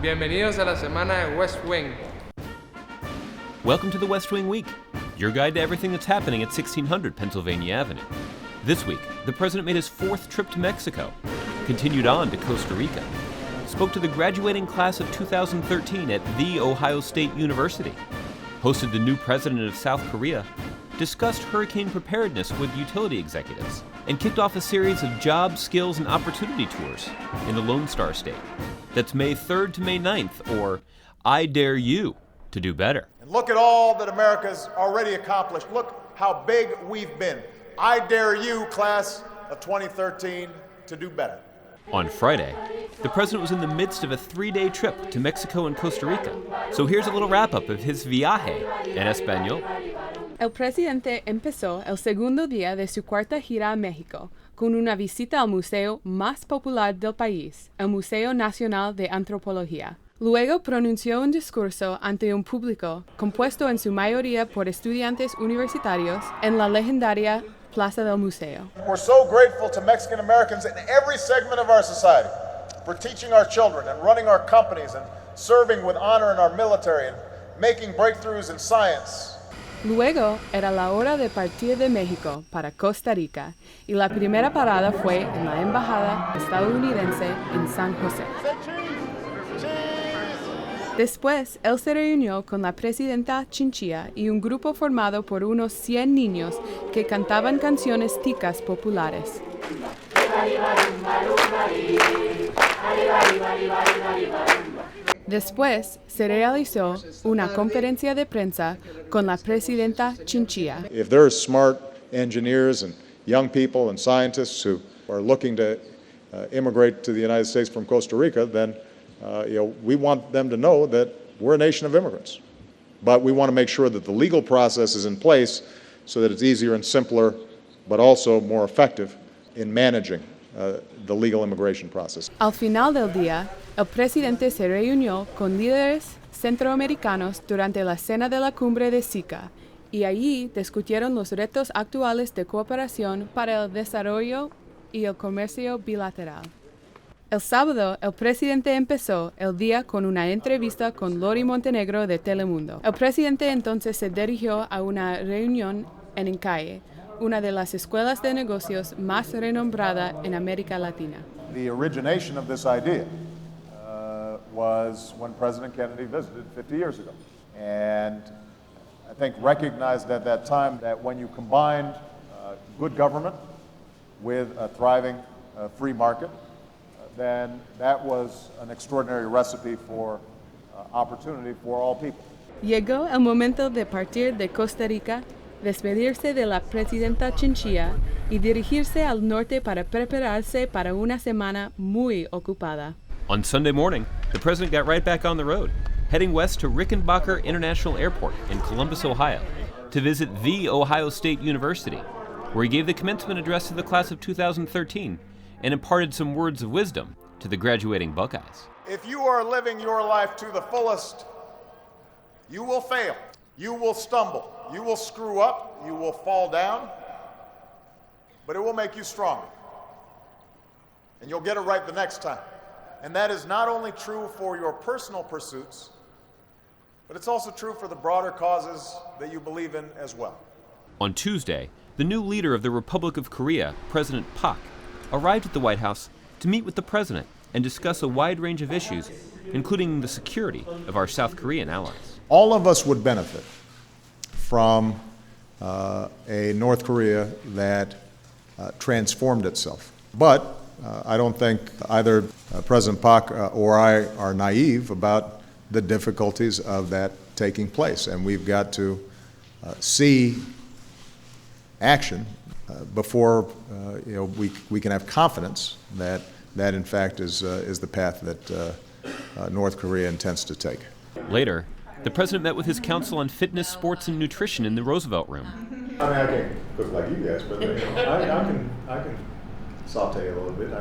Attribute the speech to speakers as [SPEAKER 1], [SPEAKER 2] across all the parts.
[SPEAKER 1] Bienvenidos a la semana de West Wing.
[SPEAKER 2] Welcome to the West Wing Week, your guide to everything that's happening at 1600 Pennsylvania Avenue. This week, the president made his fourth trip to Mexico, continued on to Costa Rica, spoke to the graduating class of 2013 at The Ohio State University, hosted the new president of South Korea, discussed hurricane preparedness with utility executives, and kicked off a series of job, skills, and opportunity tours in the Lone Star State. That's May 3rd to May 9th, or I Dare You to Do Better.
[SPEAKER 3] And look at all that America's already accomplished. Look how big we've been. I dare you, class of 2013, to do better.
[SPEAKER 2] On Friday, the president was in the midst of a 3-day trip to Mexico and Costa Rica. So here's a little wrap-up of his viaje en español.
[SPEAKER 4] El presidente empezó el segundo día de su cuarta gira a México con una visita al museo más popular del país, el Museo Nacional de Antropología. Luego pronunció un discurso ante un público compuesto en su mayoría por estudiantes universitarios en la legendaria Plaza del Museo.
[SPEAKER 3] We're so grateful to Mexican Americans in every segment of our society for teaching our children and running our companies and serving with honor in our military and making breakthroughs in science.
[SPEAKER 4] Luego era la hora de partir de México para Costa Rica y la primera parada fue en la embajada estadounidense en San José. Después, él se reunió con la presidenta Geun-hye y un grupo formado por unos 100 niños que cantaban canciones ticas populares. Después, se realizó una conferencia de prensa con la presidenta Geun-hye.
[SPEAKER 3] If there are smart engineers and young people and scientists who are looking to immigrate to the United States from Costa Rica, then we want them to know that we're a nation of immigrants. But we want to make sure that the legal process is in place so that it's easier and simpler, but also more effective in managing the legal immigration process.
[SPEAKER 4] Al final del día, el presidente se reunió con líderes centroamericanos durante la cena de la cumbre de SICA y allí discutieron los retos actuales de cooperación para el desarrollo y el comercio bilateral. El sábado, el presidente empezó el día con una entrevista con Lori Montenegro de Telemundo. El presidente entonces se dirigió a una reunión en Geun-hye, una de las escuelas de negocios más renombrada en América Latina.
[SPEAKER 3] The origination of this idea was when President Kennedy visited 50 years ago. And I think recognized at that time that when you combined good government with a thriving free market, then that was an extraordinary recipe for opportunity for all people.
[SPEAKER 4] Llegó el momento de partir de Costa Rica, despedirse de la presidenta Geun-hye y dirigirse al norte para prepararse para una semana muy ocupada.
[SPEAKER 2] On Sunday morning, the president got right back on the road, heading west to Rickenbacker International Airport in Columbus, Ohio, to visit The Ohio State University, where he gave the commencement address to the class of 2013 and imparted some words of wisdom to the graduating Buckeyes.
[SPEAKER 3] If you are living your life to the fullest, you will fail, you will stumble, you will screw up, you will fall down, but it will make you stronger. And you'll get it right the next time. And that is not only true for your personal pursuits, but it's also true for the broader causes that you believe in as well.
[SPEAKER 2] On Tuesday, the new leader of the Republic of Korea, President Park, arrived at the White House to meet with the president and discuss a wide range of issues, including the security of our South Korean allies.
[SPEAKER 3] All of us would benefit from a North Korea that transformed itself. But I don't think either President Park or I are naive about the difficulties of that taking place. And we've got to see action before we can have confidence that that in fact is the path that North Korea intends to take.
[SPEAKER 2] Later, the president met with his council on fitness, sports, and nutrition in the Roosevelt Room.
[SPEAKER 3] I mean, I can't cook like you guys, but I can saute a little bit.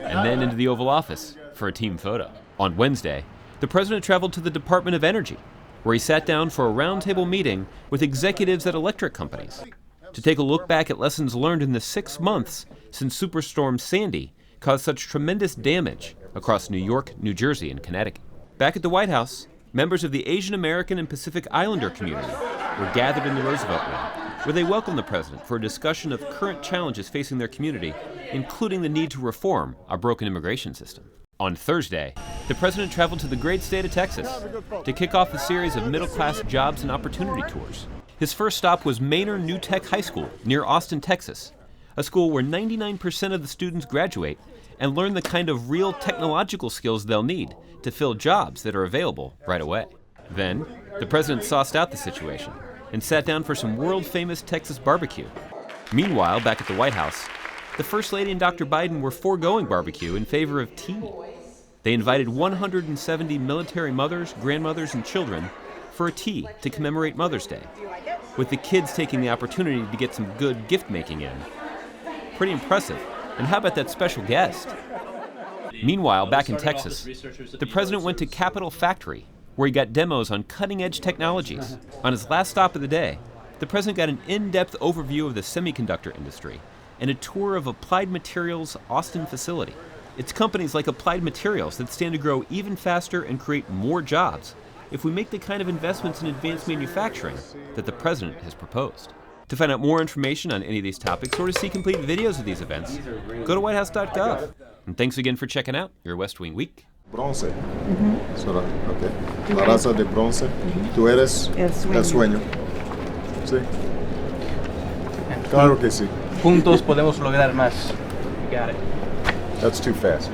[SPEAKER 2] And then into the Oval Office for a team photo. On Wednesday, the president traveled to the Department of Energy, where he sat down for a roundtable meeting with executives at electric companies to take a look back at lessons learned in the 6 months since Superstorm Sandy caused such tremendous damage across New York, New Jersey, and Connecticut. Back at the White House, members of the Asian American and Pacific Islander community were gathered in the Roosevelt Room, where they welcomed the president for a discussion of current challenges facing their community, including the need to reform our broken immigration system. On Thursday, the president traveled to the great state of Texas to kick off a series of middle-class jobs and opportunity tours. His first stop was Manor New Tech High School near Austin, Texas, a school where 99% of the students graduate and learn the kind of real technological skills they'll need to fill jobs that are available right away. Then, the president sauced out the situation and sat down for some world-famous Texas barbecue. Meanwhile, back at the White House, the First Lady and Dr. Biden were foregoing barbecue in favor of tea. They invited 170 military mothers, grandmothers, and children for a tea to commemorate Mother's Day, with the kids taking the opportunity to get some good gift-making in. Pretty impressive. And how about that special guest? Meanwhile, back in Texas, the president went to Capitol Factory, where he got demos on cutting-edge technologies. On his last stop of the day, the president got an in-depth overview of the semiconductor industry and a tour of Applied Materials' Austin facility. It's companies like Applied Materials that stand to grow even faster and create more jobs if we make the kind of investments in advanced manufacturing that the president has proposed. To find out more information on any of these topics or to see complete videos of these events, go to whitehouse.gov. And thanks again for checking out your West Wing Week.
[SPEAKER 3] Bronce. Okay. La raza de bronce. Tú eres el sueño. Sí. Claro que sí.
[SPEAKER 5] Juntos podemos lograr más. Got it.
[SPEAKER 3] That's too fast.